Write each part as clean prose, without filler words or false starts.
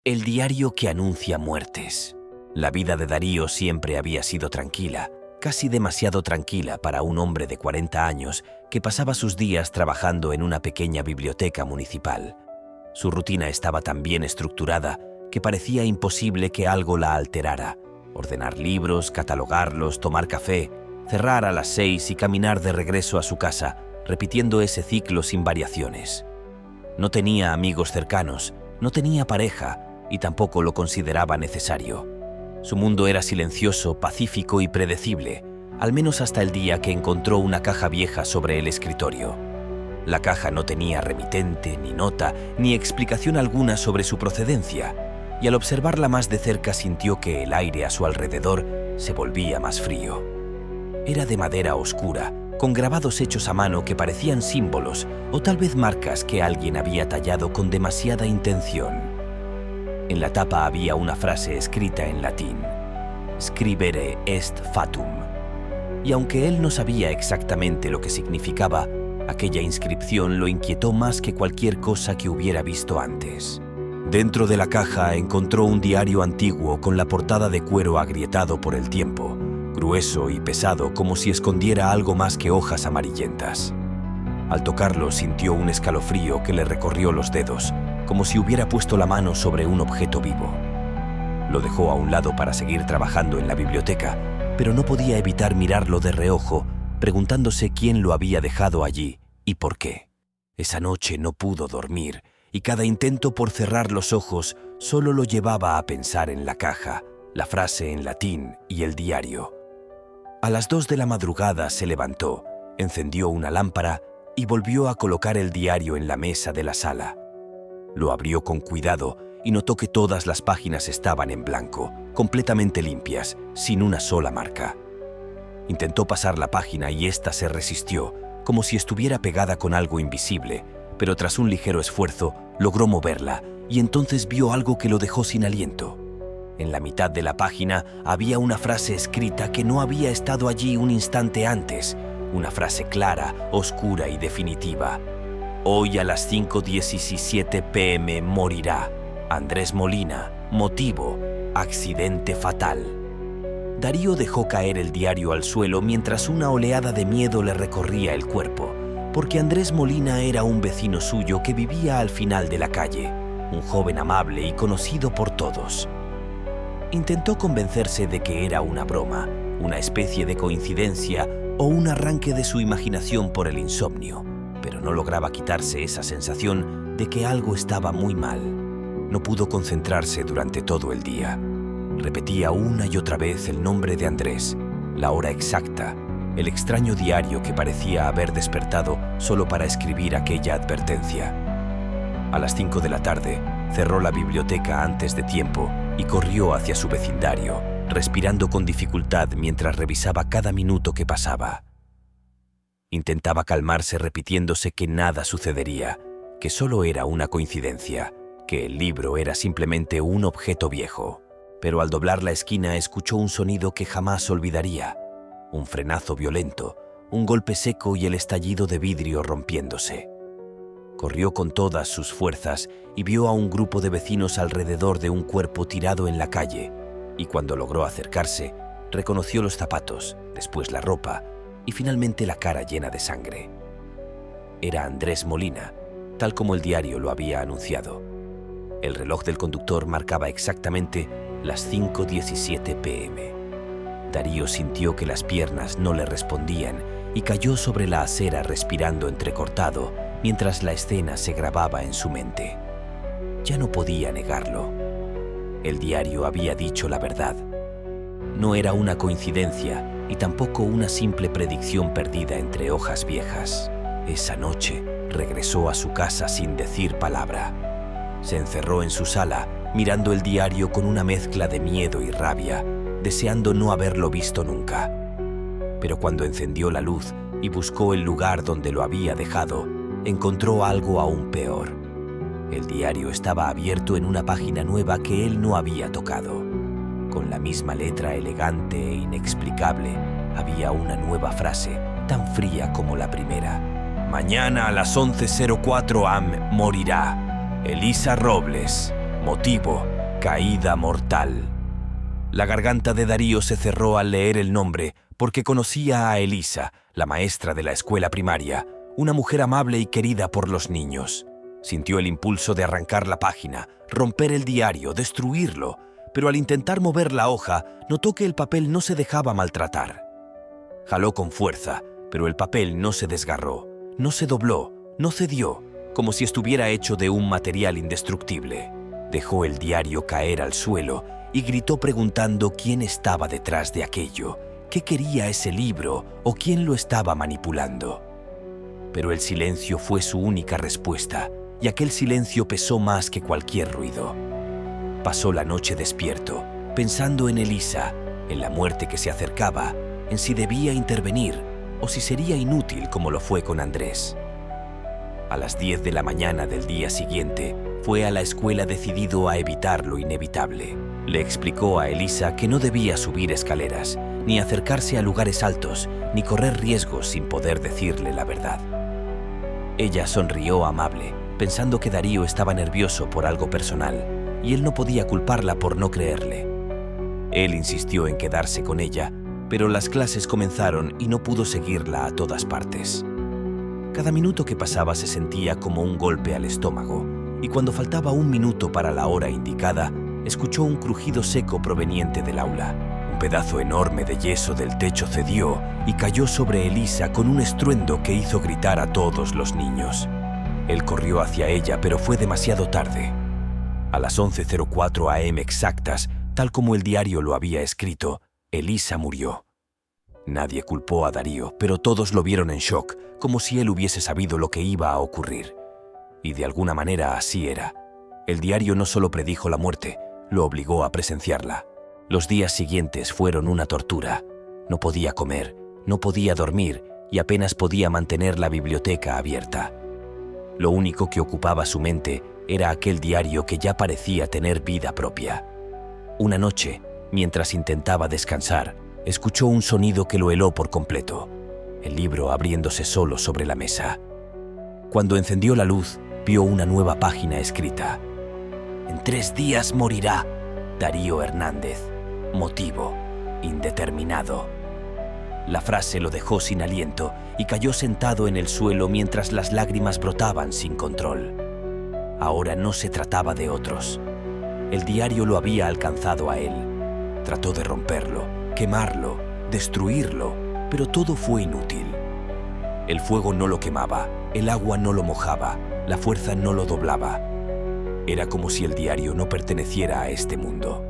El diario que anuncia muertes. La vida de Darío siempre había sido tranquila, casi demasiado tranquila para un hombre de 40 años que pasaba sus días trabajando en una pequeña biblioteca municipal. Su rutina estaba tan bien estructurada que parecía imposible que algo la alterara. Ordenar libros, catalogarlos, tomar café, cerrar a las 6 y caminar de regreso a su casa, repitiendo ese ciclo sin variaciones. No tenía amigos cercanos, no tenía pareja y tampoco lo consideraba necesario. Su mundo era silencioso, pacífico y predecible, al menos hasta el día que encontró una caja vieja sobre el escritorio. La caja no tenía remitente, ni nota, ni explicación alguna sobre su procedencia, y al observarla más de cerca sintió que el aire a su alrededor se volvía más frío. Era de madera oscura, con grabados hechos a mano que parecían símbolos o tal vez marcas que alguien había tallado con demasiada intención. En la tapa había una frase escrita en latín: Scribere est fatum. Y aunque él no sabía exactamente lo que significaba, aquella inscripción lo inquietó más que cualquier cosa que hubiera visto antes. Dentro de la caja encontró un diario antiguo con la portada de cuero agrietado por el tiempo, grueso y pesado como si escondiera algo más que hojas amarillentas. Al tocarlo sintió un escalofrío que le recorrió los dedos, como si hubiera puesto la mano sobre un objeto vivo. Lo dejó a un lado para seguir trabajando en la biblioteca, pero no podía evitar mirarlo de reojo, preguntándose quién lo había dejado allí y por qué. Esa noche no pudo dormir, y cada intento por cerrar los ojos solo lo llevaba a pensar en la caja, la frase en latín y el diario. A las 2 de la madrugada se levantó, encendió una lámpara y volvió a colocar el diario en la mesa de la sala. Lo abrió con cuidado y notó que todas las páginas estaban en blanco, completamente limpias, sin una sola marca. Intentó pasar la página y ésta se resistió, como si estuviera pegada con algo invisible, pero tras un ligero esfuerzo logró moverla y entonces vio algo que lo dejó sin aliento. En la mitad de la página había una frase escrita que no había estado allí un instante antes, una frase clara, oscura y definitiva. Hoy a las 5:17 p.m. morirá Andrés Molina. Motivo: accidente fatal. Darío dejó caer el diario al suelo mientras una oleada de miedo le recorría el cuerpo, porque Andrés Molina era un vecino suyo que vivía al final de la calle, un joven amable y conocido por todos. Intentó convencerse de que era una broma, una especie de coincidencia o un arranque de su imaginación por el insomnio, pero no lograba quitarse esa sensación de que algo estaba muy mal. No pudo concentrarse durante todo el día. Repetía una y otra vez el nombre de Andrés, la hora exacta, el extraño diario que parecía haber despertado solo para escribir aquella advertencia. A las 5 de la tarde, cerró la biblioteca antes de tiempo y corrió hacia su vecindario, respirando con dificultad mientras revisaba cada minuto que pasaba. Intentaba calmarse repitiéndose que nada sucedería, que solo era una coincidencia, que el libro era simplemente un objeto viejo. Pero al doblar la esquina escuchó un sonido que jamás olvidaría, un frenazo violento, un golpe seco y el estallido de vidrio rompiéndose. Corrió con todas sus fuerzas y vio a un grupo de vecinos alrededor de un cuerpo tirado en la calle, y cuando logró acercarse, reconoció los zapatos, después la ropa y finalmente la cara llena de sangre. Era Andrés Molina, tal como el diario lo había anunciado. El reloj del conductor marcaba exactamente las 5:17 p.m. Darío sintió que las piernas no le respondían y cayó sobre la acera respirando entrecortado mientras la escena se grababa en su mente. Ya no podía negarlo. El diario había dicho la verdad. No era una coincidencia y tampoco una simple predicción perdida entre hojas viejas. Esa noche regresó a su casa sin decir palabra. Se encerró en su sala, mirando el diario con una mezcla de miedo y rabia, deseando no haberlo visto nunca. Pero cuando encendió la luz y buscó el lugar donde lo había dejado, encontró algo aún peor. El diario estaba abierto en una página nueva que él no había tocado. Con la misma letra elegante e inexplicable, había una nueva frase, tan fría como la primera. Mañana a las 11:04 am. morirá Elisa Robles. Motivo: Caída mortal. La garganta de Darío se cerró al leer el nombre porque conocía a Elisa, la maestra de la escuela primaria, una mujer amable y querida por los niños. Sintió el impulso de arrancar la página, romper el diario, destruirlo, pero al intentar mover la hoja, notó que el papel no se dejaba maltratar. Jaló con fuerza, pero el papel no se desgarró, no se dobló, no cedió, como si estuviera hecho de un material indestructible. Dejó el diario caer al suelo y gritó preguntando quién estaba detrás de aquello, qué quería ese libro o quién lo estaba manipulando. Pero el silencio fue su única respuesta, y aquel silencio pesó más que cualquier ruido. Pasó la noche despierto, pensando en Elisa, en la muerte que se acercaba, en si debía intervenir o si sería inútil como lo fue con Andrés. A las 10 de la mañana del día siguiente, fue a la escuela decidido a evitar lo inevitable. Le explicó a Elisa que no debía subir escaleras, ni acercarse a lugares altos, ni correr riesgos sin poder decirle la verdad. Ella sonrió amable, pensando que Darío estaba nervioso por algo personal, y él no podía culparla por no creerle. Él insistió en quedarse con ella, pero las clases comenzaron y no pudo seguirla a todas partes. Cada minuto que pasaba se sentía como un golpe al estómago, y cuando faltaba un minuto para la hora indicada, escuchó un crujido seco proveniente del aula. Un pedazo enorme de yeso del techo cedió y cayó sobre Elisa con un estruendo que hizo gritar a todos los niños. Él corrió hacia ella, pero fue demasiado tarde. A las 11:04 am exactas, tal como el diario lo había escrito, Elisa murió. Nadie culpó a Darío, pero todos lo vieron en shock, como si él hubiese sabido lo que iba a ocurrir. Y de alguna manera así era. El diario no solo predijo la muerte, lo obligó a presenciarla. Los días siguientes fueron una tortura. No podía comer, no podía dormir y apenas podía mantener la biblioteca abierta. Lo único que ocupaba su mente era aquel diario que ya parecía tener vida propia. Una noche, mientras intentaba descansar, escuchó un sonido que lo heló por completo, el libro abriéndose solo sobre la mesa. Cuando encendió la luz, vio una nueva página escrita. En 3 días morirá Darío Hernández. Motivo: indeterminado. La frase lo dejó sin aliento y cayó sentado en el suelo mientras las lágrimas brotaban sin control. Ahora no se trataba de otros. El diario lo había alcanzado a él. Trató de romperlo, quemarlo, destruirlo, pero todo fue inútil. El fuego no lo quemaba, el agua no lo mojaba, la fuerza no lo doblaba. Era como si el diario no perteneciera a este mundo.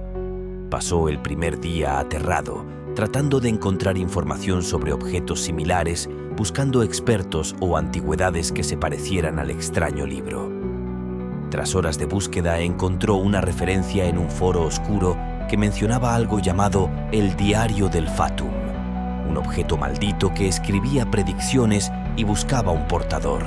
Pasó el primer día aterrado, tratando de encontrar información sobre objetos similares, buscando expertos o antigüedades que se parecieran al extraño libro. Tras horas de búsqueda, encontró una referencia en un foro oscuro que mencionaba algo llamado el Diario del Fatum, un objeto maldito que escribía predicciones y buscaba un portador.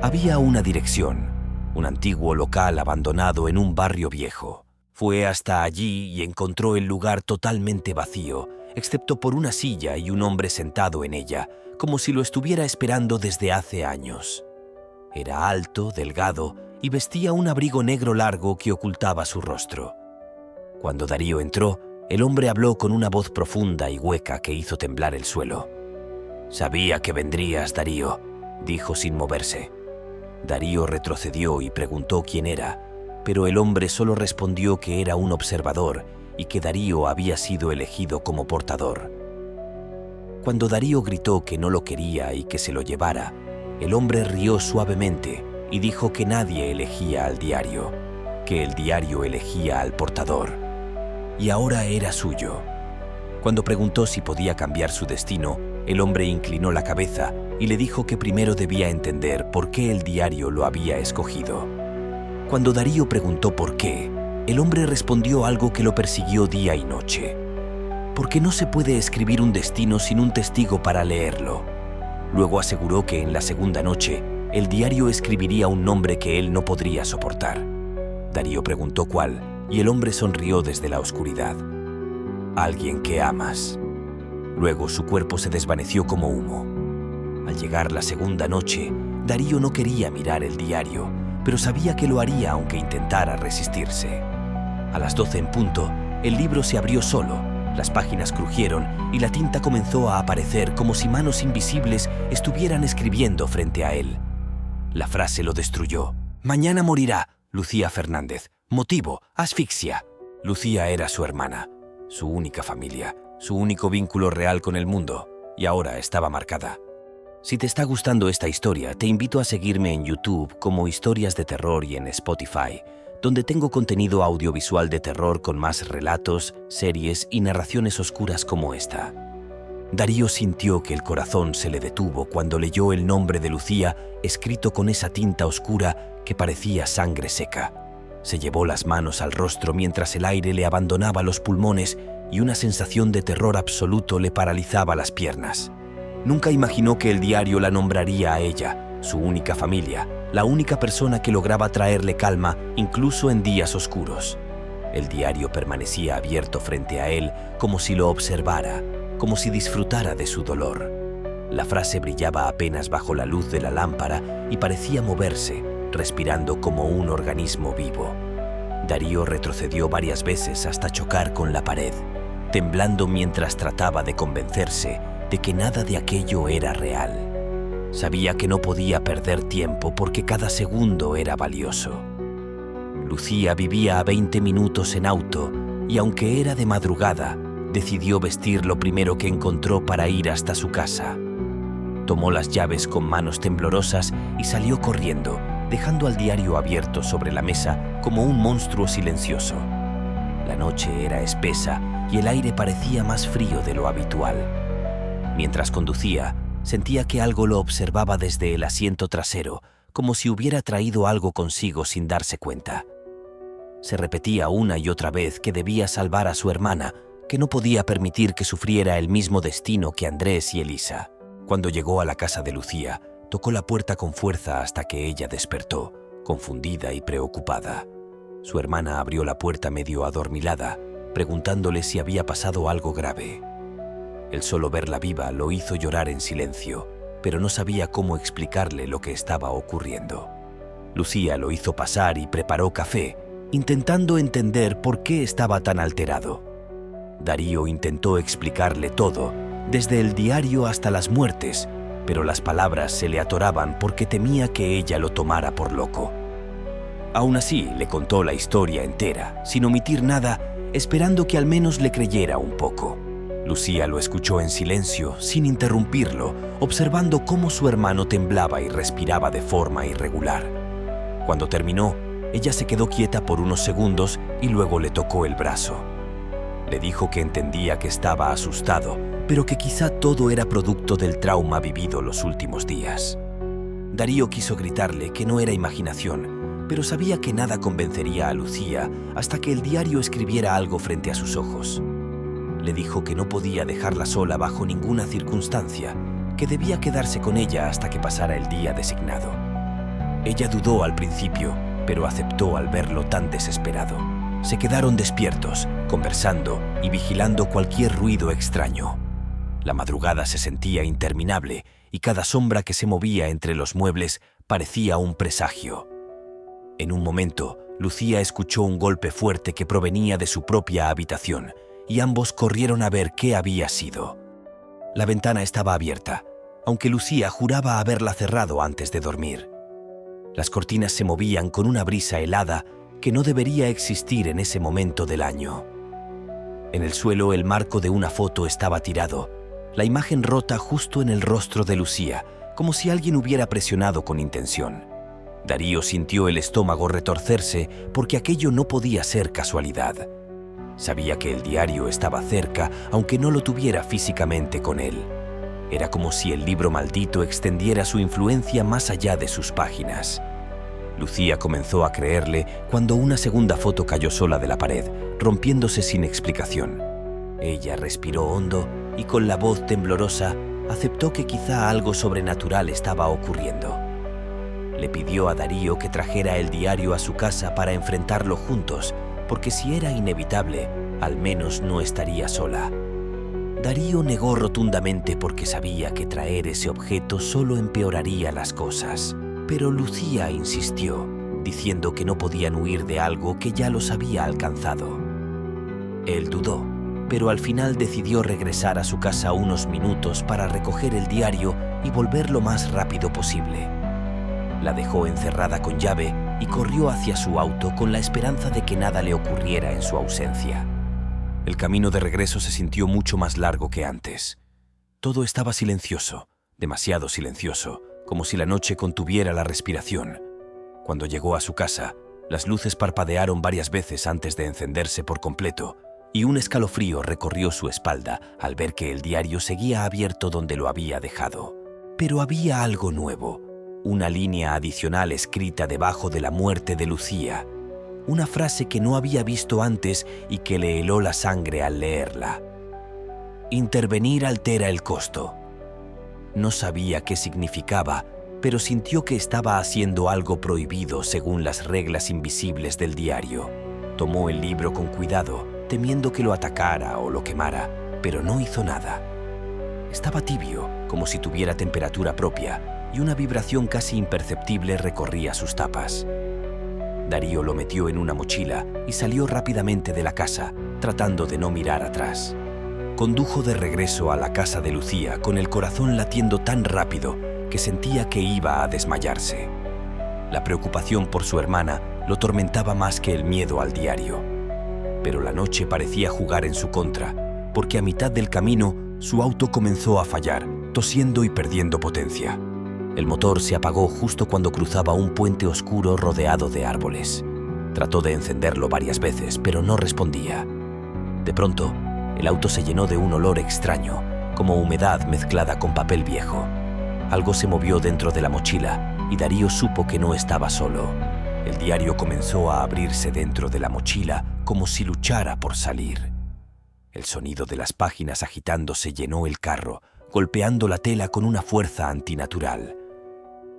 Había una dirección, un antiguo local abandonado en un barrio viejo. Fue hasta allí y encontró el lugar totalmente vacío, excepto por una silla y un hombre sentado en ella, como si lo estuviera esperando desde hace años. Era alto, delgado y vestía un abrigo negro largo que ocultaba su rostro. Cuando Darío entró, el hombre habló con una voz profunda y hueca que hizo temblar el suelo. «Sabía que vendrías, Darío», dijo sin moverse. Darío retrocedió y preguntó quién era, pero el hombre solo respondió que era un observador y que Darío había sido elegido como portador. Cuando Darío gritó que no lo quería y que se lo llevara, el hombre rió suavemente y dijo que nadie elegía al diario, que el diario elegía al portador. Y ahora era suyo. Cuando preguntó si podía cambiar su destino, el hombre inclinó la cabeza y le dijo que primero debía entender por qué el diario lo había escogido. Cuando Darío preguntó por qué, el hombre respondió algo que lo persiguió día y noche. Porque no se puede escribir un destino sin un testigo para leerlo. Luego aseguró que en la segunda noche, el diario escribiría un nombre que él no podría soportar. Darío preguntó cuál, y el hombre sonrió desde la oscuridad. Alguien que amas. Luego su cuerpo se desvaneció como humo. Al llegar la segunda noche, Darío no quería mirar el diario, pero sabía que lo haría aunque intentara resistirse. A las 12 en punto, el libro se abrió solo, las páginas crujieron y la tinta comenzó a aparecer como si manos invisibles estuvieran escribiendo frente a él. La frase lo destruyó. «Mañana morirá, Lucía Fernández. Motivo, asfixia». Lucía era su hermana, su única familia, su único vínculo real con el mundo, y ahora estaba marcada. Si te está gustando esta historia, te invito a seguirme en YouTube como Historias de Terror y en Spotify, donde tengo contenido audiovisual de terror con más relatos, series y narraciones oscuras como esta. Darío sintió que el corazón se le detuvo cuando leyó el nombre de Lucía escrito con esa tinta oscura que parecía sangre seca. Se llevó las manos al rostro mientras el aire le abandonaba los pulmones y una sensación de terror absoluto le paralizaba las piernas. Nunca imaginó que el diario la nombraría a ella, su única familia, la única persona que lograba traerle calma incluso en días oscuros. El diario permanecía abierto frente a él como si lo observara, como si disfrutara de su dolor. La frase brillaba apenas bajo la luz de la lámpara y parecía moverse, respirando como un organismo vivo. Darío retrocedió varias veces hasta chocar con la pared, temblando mientras trataba de convencerse de que nada de aquello era real. Sabía que no podía perder tiempo porque cada segundo era valioso. Lucía vivía a 20 minutos en auto y aunque era de madrugada, decidió vestir lo primero que encontró para ir hasta su casa. Tomó las llaves con manos temblorosas y salió corriendo, dejando al diario abierto sobre la mesa como un monstruo silencioso. La noche era espesa y el aire parecía más frío de lo habitual. Mientras conducía, sentía que algo lo observaba desde el asiento trasero, como si hubiera traído algo consigo sin darse cuenta. Se repetía una y otra vez que debía salvar a su hermana, que no podía permitir que sufriera el mismo destino que Andrés y Elisa. Cuando llegó a la casa de Lucía, tocó la puerta con fuerza hasta que ella despertó, confundida y preocupada. Su hermana abrió la puerta medio adormilada, preguntándole si había pasado algo grave. El solo verla viva lo hizo llorar en silencio, pero no sabía cómo explicarle lo que estaba ocurriendo. Lucía lo hizo pasar y preparó café, intentando entender por qué estaba tan alterado. Darío intentó explicarle todo, desde el diario hasta las muertes, pero las palabras se le atoraban porque temía que ella lo tomara por loco. Aún así, le contó la historia entera, sin omitir nada, esperando que al menos le creyera un poco. Lucía lo escuchó en silencio, sin interrumpirlo, observando cómo su hermano temblaba y respiraba de forma irregular. Cuando terminó, ella se quedó quieta por unos segundos y luego le tocó el brazo. Le dijo que entendía que estaba asustado, pero que quizá todo era producto del trauma vivido los últimos días. Darío quiso gritarle que no era imaginación, pero sabía que nada convencería a Lucía hasta que el diario escribiera algo frente a sus ojos. Le dijo que no podía dejarla sola bajo ninguna circunstancia, que debía quedarse con ella hasta que pasara el día designado. Ella dudó al principio, pero aceptó al verlo tan desesperado. Se quedaron despiertos, conversando y vigilando cualquier ruido extraño. La madrugada se sentía interminable y cada sombra que se movía entre los muebles parecía un presagio. En un momento, Lucía escuchó un golpe fuerte que provenía de su propia habitación, y ambos corrieron a ver qué había sido. La ventana estaba abierta, aunque Lucía juraba haberla cerrado antes de dormir. Las cortinas se movían con una brisa helada que no debería existir en ese momento del año. En el suelo el marco de una foto estaba tirado, la imagen rota justo en el rostro de Lucía, como si alguien hubiera presionado con intención. Darío sintió el estómago retorcerse porque aquello no podía ser casualidad. Sabía que el diario estaba cerca, aunque no lo tuviera físicamente con él. Era como si el libro maldito extendiera su influencia más allá de sus páginas. Lucía comenzó a creerle cuando una segunda foto cayó sola de la pared, rompiéndose sin explicación. Ella respiró hondo y con la voz temblorosa aceptó que quizá algo sobrenatural estaba ocurriendo. Le pidió a Darío que trajera el diario a su casa para enfrentarlo juntos, porque si era inevitable, al menos no estaría sola. Darío negó rotundamente porque sabía que traer ese objeto solo empeoraría las cosas. Pero Lucía insistió. diciendo que no podían huir de algo que ya los había alcanzado. Él dudó, pero al final decidió regresar a su casa unos minutos para recoger el diario y volver lo más rápido posible. La dejó encerrada con llave y corrió hacia su auto con la esperanza de que nada le ocurriera en su ausencia. El camino de regreso se sintió mucho más largo que antes. Todo estaba silencioso, demasiado silencioso, como si la noche contuviera la respiración. Cuando llegó a su casa, las luces parpadearon varias veces antes de encenderse por completo, y un escalofrío recorrió su espalda al ver que el diario seguía abierto donde lo había dejado. Pero había algo nuevo, una línea adicional escrita debajo de la muerte de Lucía, una frase que no había visto antes y que le heló la sangre al leerla. Intervenir altera el costo. No sabía qué significaba, pero sintió que estaba haciendo algo prohibido según las reglas invisibles del diario. Tomó el libro con cuidado, temiendo que lo atacara o lo quemara, pero no hizo nada. Estaba tibio, como si tuviera temperatura propia, y una vibración casi imperceptible recorría sus tapas. Darío lo metió en una mochila y salió rápidamente de la casa, tratando de no mirar atrás. Condujo de regreso a la casa de Lucía con el corazón latiendo tan rápido que sentía que iba a desmayarse. La preocupación por su hermana lo tormentaba más que el miedo al diario. Pero la noche parecía jugar en su contra, porque a mitad del camino su auto comenzó a fallar, tosiendo y perdiendo potencia. El motor se apagó justo cuando cruzaba un puente oscuro rodeado de árboles. Trató de encenderlo varias veces, pero no respondía. De pronto, el auto se llenó de un olor extraño, como humedad mezclada con papel viejo. Algo se movió dentro de la mochila y Darío supo que no estaba solo. El diario comenzó a abrirse dentro de la mochila como si luchara por salir. El sonido de las páginas agitándose llenó el carro, golpeando la tela con una fuerza antinatural.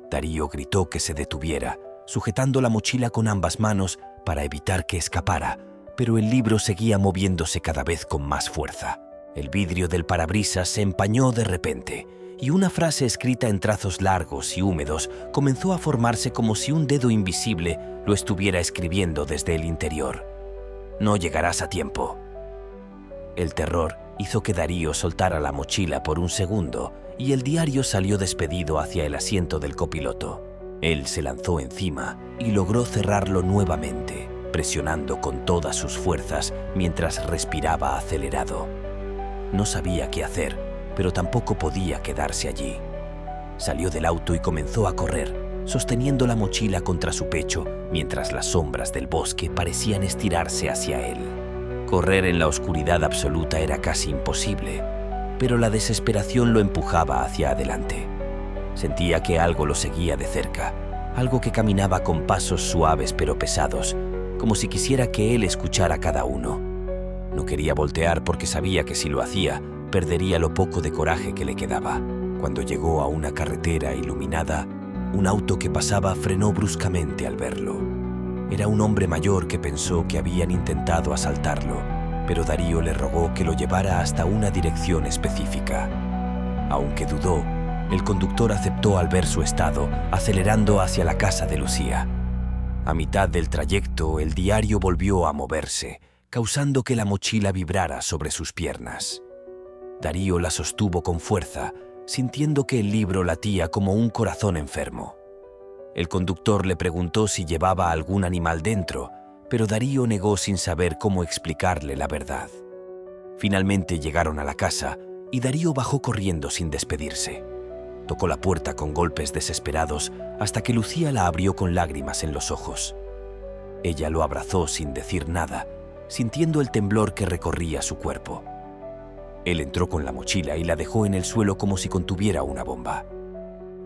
Darío gritó que se detuviera, sujetando la mochila con ambas manos para evitar que escapara, pero el libro seguía moviéndose cada vez con más fuerza. El vidrio del parabrisas se empañó de repente, y una frase escrita en trazos largos y húmedos comenzó a formarse como si un dedo invisible lo estuviera escribiendo desde el interior. «No llegarás a tiempo». El terror hizo que Darío soltara la mochila por un segundo y el diario salió despedido hacia el asiento del copiloto. Él se lanzó encima y logró cerrarlo nuevamente, presionando con todas sus fuerzas mientras respiraba acelerado. No sabía qué hacer, pero tampoco podía quedarse allí. Salió del auto y comenzó a correr, sosteniendo la mochila contra su pecho mientras las sombras del bosque parecían estirarse hacia él. Correr en la oscuridad absoluta era casi imposible, pero la desesperación lo empujaba hacia adelante. Sentía que algo lo seguía de cerca, algo que caminaba con pasos suaves pero pesados, como si quisiera que él escuchara cada uno. No quería voltear porque sabía que si lo hacía, perdería lo poco de coraje que le quedaba. Cuando llegó a una carretera iluminada, un auto que pasaba frenó bruscamente al verlo. Era un hombre mayor que pensó que habían intentado asaltarlo, pero Darío le rogó que lo llevara hasta una dirección específica. Aunque dudó, el conductor aceptó al ver su estado, acelerando hacia la casa de Lucía. A mitad del trayecto, el diario volvió a moverse, causando que la mochila vibrara sobre sus piernas. Darío la sostuvo con fuerza, sintiendo que el libro latía como un corazón enfermo. El conductor le preguntó si llevaba algún animal dentro, pero Darío negó sin saber cómo explicarle la verdad. Finalmente llegaron a la casa y Darío bajó corriendo sin despedirse. Tocó la puerta con golpes desesperados hasta que Lucía la abrió con lágrimas en los ojos. Ella lo abrazó sin decir nada, sintiendo el temblor que recorría su cuerpo. Él entró con la mochila y la dejó en el suelo como si contuviera una bomba.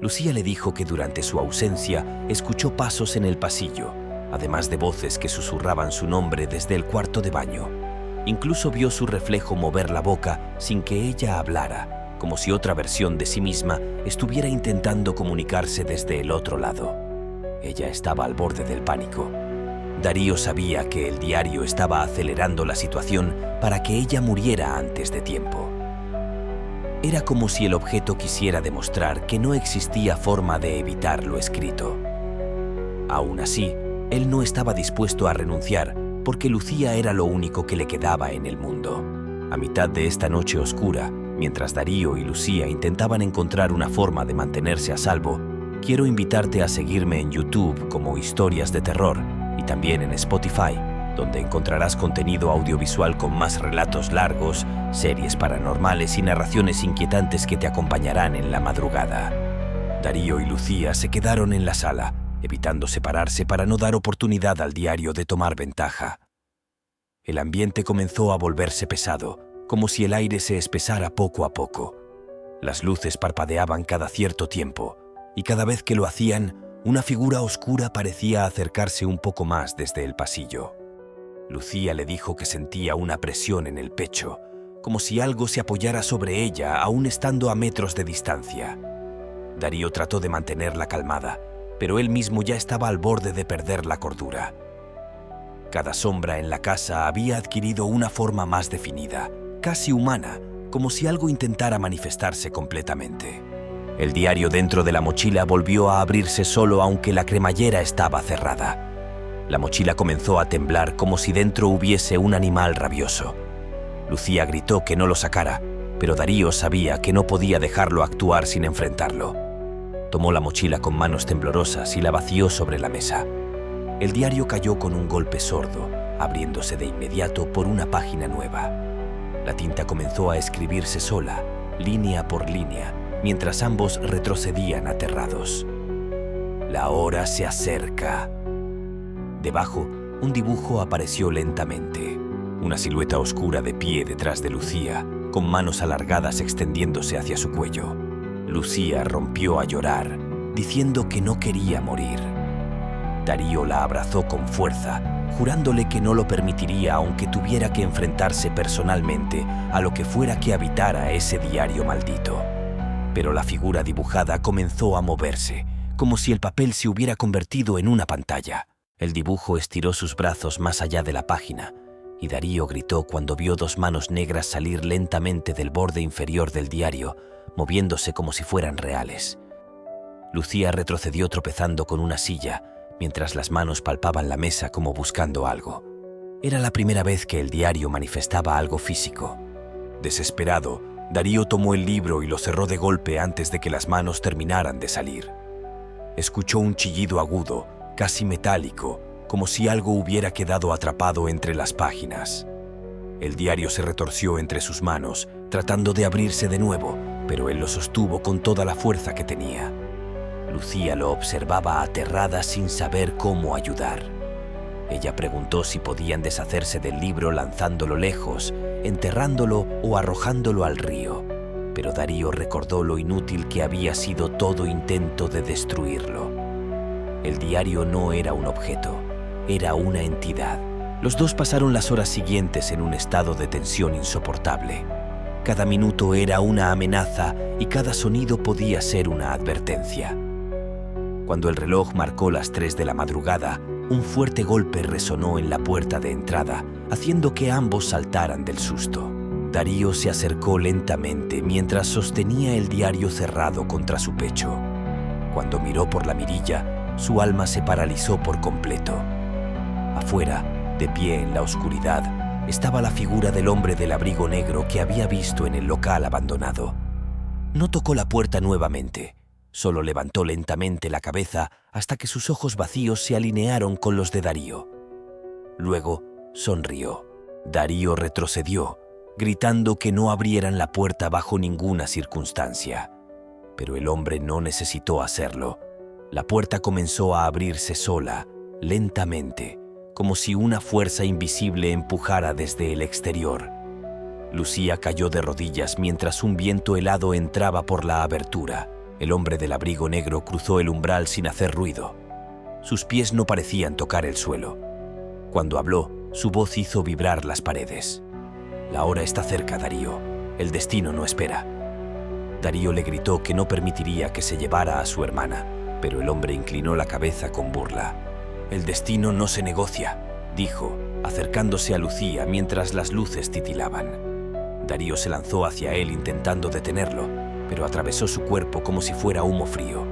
Lucía le dijo que durante su ausencia escuchó pasos en el pasillo, además de voces que susurraban su nombre desde el cuarto de baño. Incluso vio su reflejo mover la boca sin que ella hablara, como si otra versión de sí misma estuviera intentando comunicarse desde el otro lado. Ella estaba al borde del pánico. Darío sabía que el diario estaba acelerando la situación para que ella muriera antes de tiempo. Era como si el objeto quisiera demostrar que no existía forma de evitar lo escrito. Aún así, Él no estaba dispuesto a renunciar porque Lucía era lo único que le quedaba en el mundo. A mitad de esta noche oscura, mientras Darío y Lucía intentaban encontrar una forma de mantenerse a salvo, quiero invitarte a seguirme en YouTube como Historias de Terror y también en Spotify, donde encontrarás contenido audiovisual con más relatos largos, series paranormales y narraciones inquietantes que te acompañarán en la madrugada. Darío y Lucía se quedaron en la sala, evitando separarse para no dar oportunidad al diario de tomar ventaja. El ambiente comenzó a volverse pesado, como si el aire se espesara poco a poco. Las luces parpadeaban cada cierto tiempo, y cada vez que lo hacían, una figura oscura parecía acercarse un poco más desde el pasillo. Lucía le dijo que sentía una presión en el pecho, como si algo se apoyara sobre ella aún estando a metros de distancia. Darío trató de mantenerla calmada, pero él mismo ya estaba al borde de perder la cordura. Cada sombra en la casa había adquirido una forma más definida, casi humana, como si algo intentara manifestarse completamente. El diario dentro de la mochila volvió a abrirse solo aunque la cremallera estaba cerrada. La mochila comenzó a temblar como si dentro hubiese un animal rabioso. Lucía gritó que no lo sacara, pero Darío sabía que no podía dejarlo actuar sin enfrentarlo. Tomó la mochila con manos temblorosas y la vació sobre la mesa. El diario cayó con un golpe sordo, abriéndose de inmediato por una página nueva. La tinta comenzó a escribirse sola, línea por línea, mientras ambos retrocedían aterrados. La hora se acerca. Debajo, un dibujo apareció lentamente. Una silueta oscura de pie detrás de Lucía, con manos alargadas extendiéndose hacia su cuello. Lucía rompió a llorar, diciendo que no quería morir. Darío la abrazó con fuerza, jurándole que no lo permitiría aunque tuviera que enfrentarse personalmente a lo que fuera que habitara ese diario maldito. Pero la figura dibujada comenzó a moverse, como si el papel se hubiera convertido en una pantalla. El dibujo estiró sus brazos más allá de la página, y Darío gritó cuando vio dos manos negras salir lentamente del borde inferior del diario, moviéndose como si fueran reales. Lucía retrocedió tropezando con una silla, mientras las manos palpaban la mesa como buscando algo. Era la primera vez que el diario manifestaba algo físico. Desesperado, Darío tomó el libro y lo cerró de golpe antes de que las manos terminaran de salir. Escuchó un chillido agudo, casi metálico, como si algo hubiera quedado atrapado entre las páginas. El diario se retorció entre sus manos, tratando de abrirse de nuevo, pero él lo sostuvo con toda la fuerza que tenía. Lucía lo observaba aterrada sin saber cómo ayudar. Ella preguntó si podían deshacerse del libro lanzándolo lejos, enterrándolo o arrojándolo al río, pero Darío recordó lo inútil que había sido todo intento de destruirlo. El diario no era un objeto, era una entidad. Los dos pasaron las horas siguientes en un estado de tensión insoportable. Cada minuto era una amenaza y cada sonido podía ser una advertencia. Cuando el reloj marcó las 3 de la madrugada, un fuerte golpe resonó en la puerta de entrada, haciendo que ambos saltaran del susto. Darío se acercó lentamente mientras sostenía el diario cerrado contra su pecho. Cuando miró por la mirilla, su alma se paralizó por completo. Afuera, de pie en la oscuridad, estaba la figura del hombre del abrigo negro que había visto en el local abandonado. No tocó la puerta nuevamente. Solo levantó lentamente la cabeza hasta que sus ojos vacíos se alinearon con los de Darío. Luego sonrió. Darío retrocedió, gritando que no abrieran la puerta bajo ninguna circunstancia. Pero el hombre no necesitó hacerlo. La puerta comenzó a abrirse sola, lentamente, como si una fuerza invisible empujara desde el exterior. Lucía cayó de rodillas mientras un viento helado entraba por la abertura. El hombre del abrigo negro cruzó el umbral sin hacer ruido. Sus pies no parecían tocar el suelo. Cuando habló, su voz hizo vibrar las paredes. La hora está cerca, Darío. El destino no espera. Darío le gritó que no permitiría que se llevara a su hermana, pero el hombre inclinó la cabeza con burla. El destino no se negocia, dijo, acercándose a Lucía mientras las luces titilaban. Darío se lanzó hacia él intentando detenerlo, pero atravesó su cuerpo como si fuera humo frío.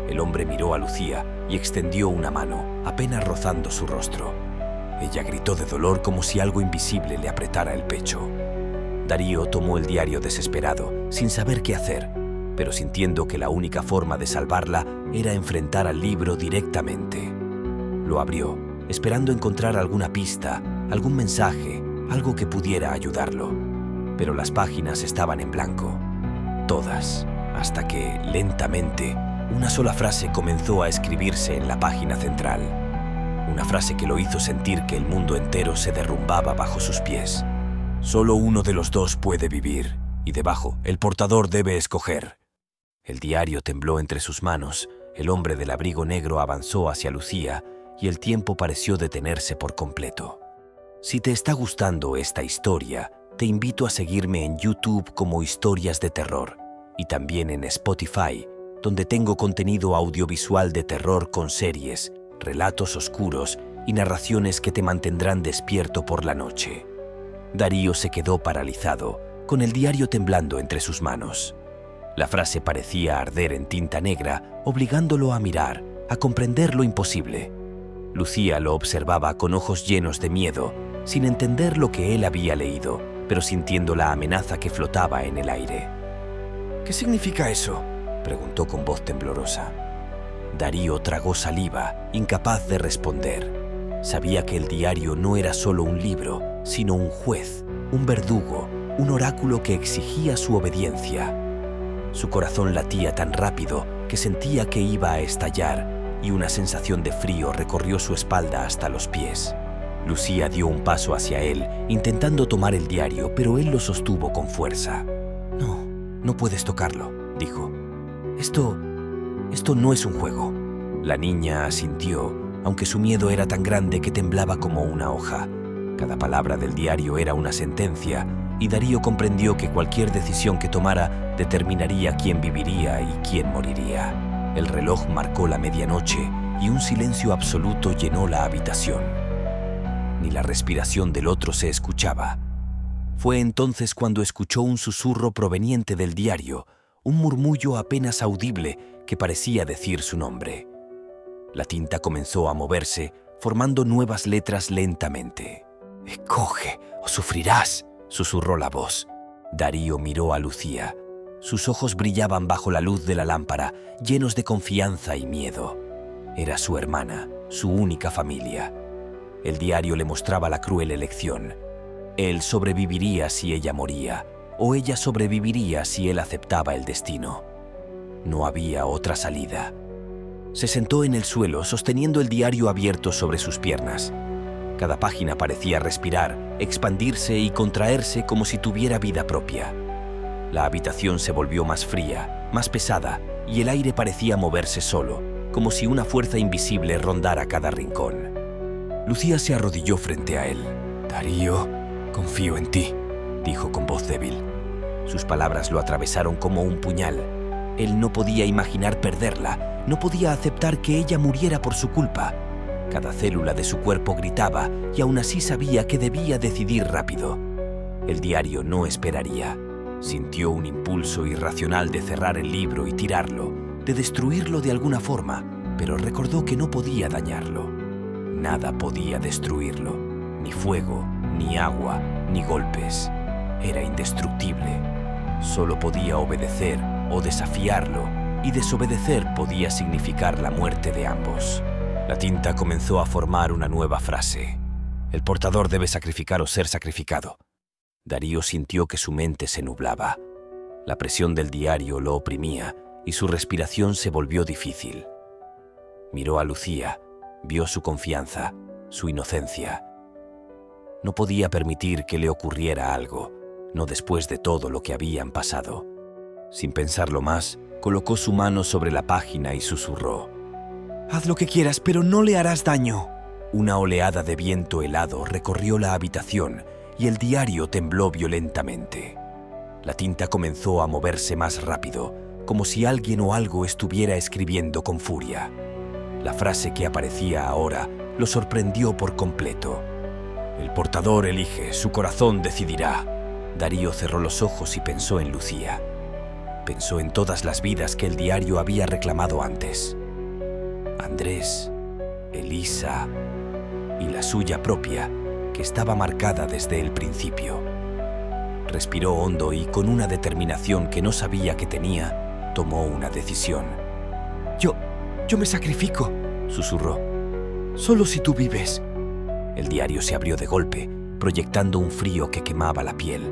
El hombre miró a Lucía, y extendió una mano, apenas rozando su rostro. Ella gritó de dolor como si algo invisible le apretara el pecho. Darío tomó el diario desesperado, sin saber qué hacer, pero sintiendo que la única forma de salvarla era enfrentar al libro directamente. Lo abrió, esperando encontrar alguna pista, algún mensaje, algo que pudiera ayudarlo. Pero las páginas estaban en blanco. Todas, hasta que, lentamente, una sola frase comenzó a escribirse en la página central. Una frase que lo hizo sentir que el mundo entero se derrumbaba bajo sus pies. Solo uno de los dos puede vivir, y debajo, el portador debe escoger. El diario tembló entre sus manos, el hombre del abrigo negro avanzó hacia Lucía, y el tiempo pareció detenerse por completo. Si te está gustando esta historia, te invito a seguirme en YouTube como Historias de Terror y también en Spotify, donde tengo contenido audiovisual de terror con series, relatos oscuros y narraciones que te mantendrán despierto por la noche. Darío se quedó paralizado, con el diario temblando entre sus manos. La frase parecía arder en tinta negra, obligándolo a mirar, a comprender lo imposible. Lucía lo observaba con ojos llenos de miedo, sin entender lo que él había leído, pero sintiendo la amenaza que flotaba en el aire. «¿Qué significa eso?», preguntó con voz temblorosa. Darío tragó saliva, incapaz de responder. Sabía que el diario no era solo un libro, sino un juez, un verdugo, un oráculo que exigía su obediencia. Su corazón latía tan rápido que sentía que iba a estallar, y una sensación de frío recorrió su espalda hasta los pies. Lucía dio un paso hacia él, intentando tomar el diario, pero él lo sostuvo con fuerza. No puedes tocarlo», dijo. Esto no es un juego». La niña asintió, aunque su miedo era tan grande que temblaba como una hoja. Cada palabra del diario era una sentencia, y Darío comprendió que cualquier decisión que tomara determinaría quién viviría y quién moriría. El reloj marcó la medianoche y un silencio absoluto llenó la habitación. Ni la respiración del otro se escuchaba. Fue entonces cuando escuchó un susurro proveniente del diario, un murmullo apenas audible que parecía decir su nombre. La tinta comenzó a moverse, formando nuevas letras lentamente. «Escoge o sufrirás», susurró la voz. Darío miró a Lucía. Sus ojos brillaban bajo la luz de la lámpara, llenos de confianza y miedo. Era su hermana, su única familia. El diario le mostraba la cruel elección. Él sobreviviría si ella moría, o ella sobreviviría si él aceptaba el destino. No había otra salida. Se sentó en el suelo, sosteniendo el diario abierto sobre sus piernas. Cada página parecía respirar, expandirse y contraerse como si tuviera vida propia. La habitación se volvió más fría, más pesada, y el aire parecía moverse solo, como si una fuerza invisible rondara cada rincón. Lucía se arrodilló frente a él. «Darío, confío en ti», dijo con voz débil. Sus palabras lo atravesaron como un puñal. Él no podía imaginar perderla, no podía aceptar que ella muriera por su culpa. Cada célula de su cuerpo gritaba, y aún así sabía que debía decidir rápido. El diario no esperaría. Sintió un impulso irracional de cerrar el libro y tirarlo, de destruirlo de alguna forma, pero recordó que no podía dañarlo. Nada podía destruirlo, ni fuego, ni agua, ni golpes. Era indestructible. Solo podía obedecer o desafiarlo, y desobedecer podía significar la muerte de ambos. La tinta comenzó a formar una nueva frase. «El portador debe sacrificar o ser sacrificado». Darío sintió que su mente se nublaba. La presión del diario lo oprimía y su respiración se volvió difícil. Miró a Lucía, vio su confianza, su inocencia. No podía permitir que le ocurriera algo, no después de todo lo que habían pasado. Sin pensarlo más, colocó su mano sobre la página y susurró: «Haz lo que quieras, pero no le harás daño». Una oleada de viento helado recorrió la habitación y el diario tembló violentamente. La tinta comenzó a moverse más rápido, como si alguien o algo estuviera escribiendo con furia. La frase que aparecía ahora lo sorprendió por completo. «El portador elige, su corazón decidirá». Darío cerró los ojos y pensó en Lucía. Pensó en todas las vidas que el diario había reclamado antes. Andrés, Elisa y la suya propia, que estaba marcada desde el principio. Respiró hondo y, con una determinación que no sabía que tenía, tomó una decisión. Yo me sacrifico, susurró. Solo si tú vives. El diario se abrió de golpe, proyectando un frío que quemaba la piel.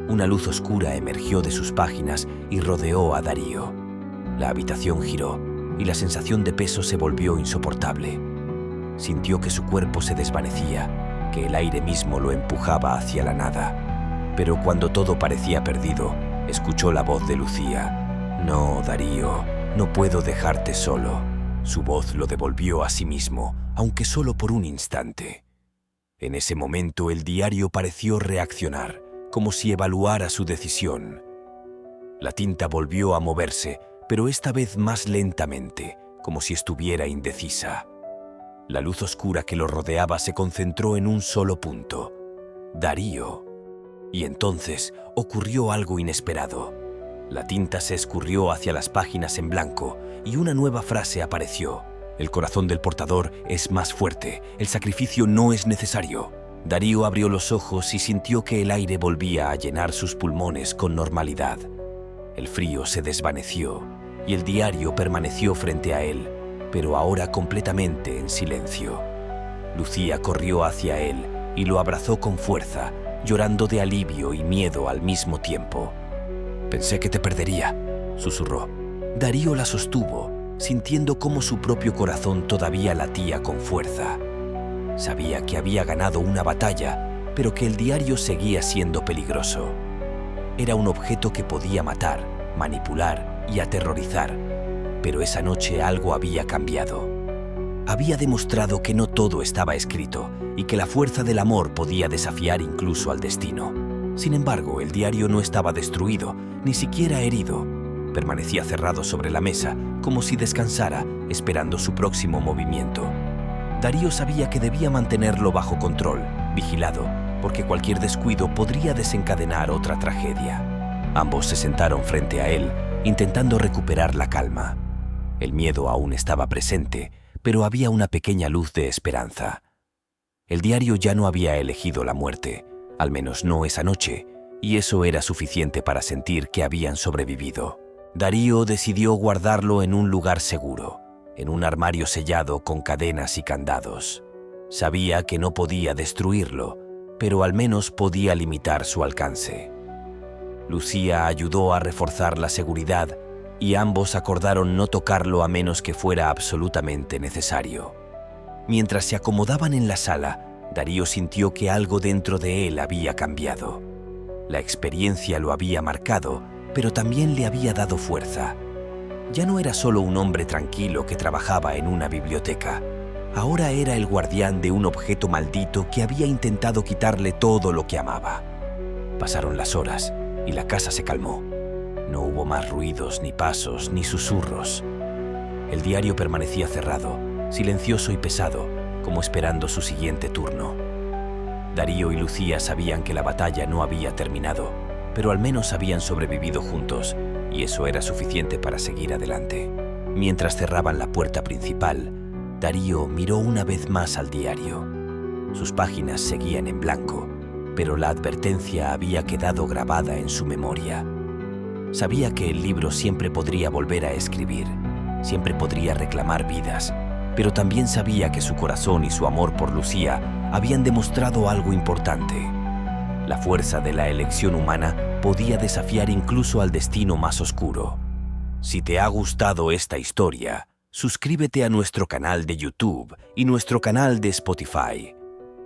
Una luz oscura emergió de sus páginas y rodeó a Darío. La habitación giró y la sensación de peso se volvió insoportable. Sintió que su cuerpo se desvanecía, que el aire mismo lo empujaba hacia la nada. Pero cuando todo parecía perdido, escuchó la voz de Lucía. «No, Darío, no puedo dejarte solo». Su voz lo devolvió a sí mismo, aunque solo por un instante. En ese momento el diario pareció reaccionar, como si evaluara su decisión. La tinta volvió a moverse, pero esta vez más lentamente, como si estuviera indecisa. La luz oscura que lo rodeaba se concentró en un solo punto: Darío. Y entonces ocurrió algo inesperado. La tinta se escurrió hacia las páginas en blanco y una nueva frase apareció. El corazón del portador es más fuerte, el sacrificio no es necesario. Darío abrió los ojos y sintió que el aire volvía a llenar sus pulmones con normalidad. El frío se desvaneció y el diario permaneció frente a él, pero ahora completamente en silencio. Lucía corrió hacia él y lo abrazó con fuerza, llorando de alivio y miedo al mismo tiempo. «Pensé que te perdería», susurró. Darío la sostuvo, sintiendo cómo su propio corazón todavía latía con fuerza. Sabía que había ganado una batalla, pero que el diario seguía siendo peligroso. Era un objeto que podía matar, manipular y aterrorizar, pero esa noche algo había cambiado. Había demostrado que no todo estaba escrito y que la fuerza del amor podía desafiar incluso al destino. Sin embargo, el diario no estaba destruido, ni siquiera herido. Permanecía cerrado sobre la mesa, como si descansara, esperando su próximo movimiento. Darío sabía que debía mantenerlo bajo control, vigilado, porque cualquier descuido podría desencadenar otra tragedia. Ambos se sentaron frente a él, intentando recuperar la calma. El miedo aún estaba presente, pero había una pequeña luz de esperanza. El diario ya no había elegido la muerte, al menos no esa noche, y eso era suficiente para sentir que habían sobrevivido. Darío decidió guardarlo en un lugar seguro, en un armario sellado con cadenas y candados. Sabía que no podía destruirlo, pero al menos podía limitar su alcance. Lucía ayudó a reforzar la seguridad y ambos acordaron no tocarlo a menos que fuera absolutamente necesario. Mientras se acomodaban en la sala, Darío sintió que algo dentro de él había cambiado. La experiencia lo había marcado, pero también le había dado fuerza. Ya no era solo un hombre tranquilo que trabajaba en una biblioteca. Ahora era el guardián de un objeto maldito que había intentado quitarle todo lo que amaba. Pasaron las horas y la casa se calmó. No hubo más ruidos, ni pasos, ni susurros. El diario permanecía cerrado, silencioso y pesado, como esperando su siguiente turno. Darío y Lucía sabían que la batalla no había terminado, pero al menos habían sobrevivido juntos, y eso era suficiente para seguir adelante. Mientras cerraban la puerta principal, Darío miró una vez más al diario. Sus páginas seguían en blanco, pero la advertencia había quedado grabada en su memoria. Sabía que el libro siempre podría volver a escribir, siempre podría reclamar vidas, pero también sabía que su corazón y su amor por Lucía habían demostrado algo importante. La fuerza de la elección humana podía desafiar incluso al destino más oscuro. Si te ha gustado esta historia, suscríbete a nuestro canal de YouTube y nuestro canal de Spotify.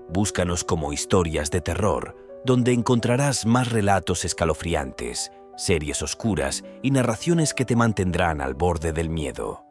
Búscanos como Historias de Terror, donde encontrarás más relatos escalofriantes, series oscuras y narraciones que te mantendrán al borde del miedo.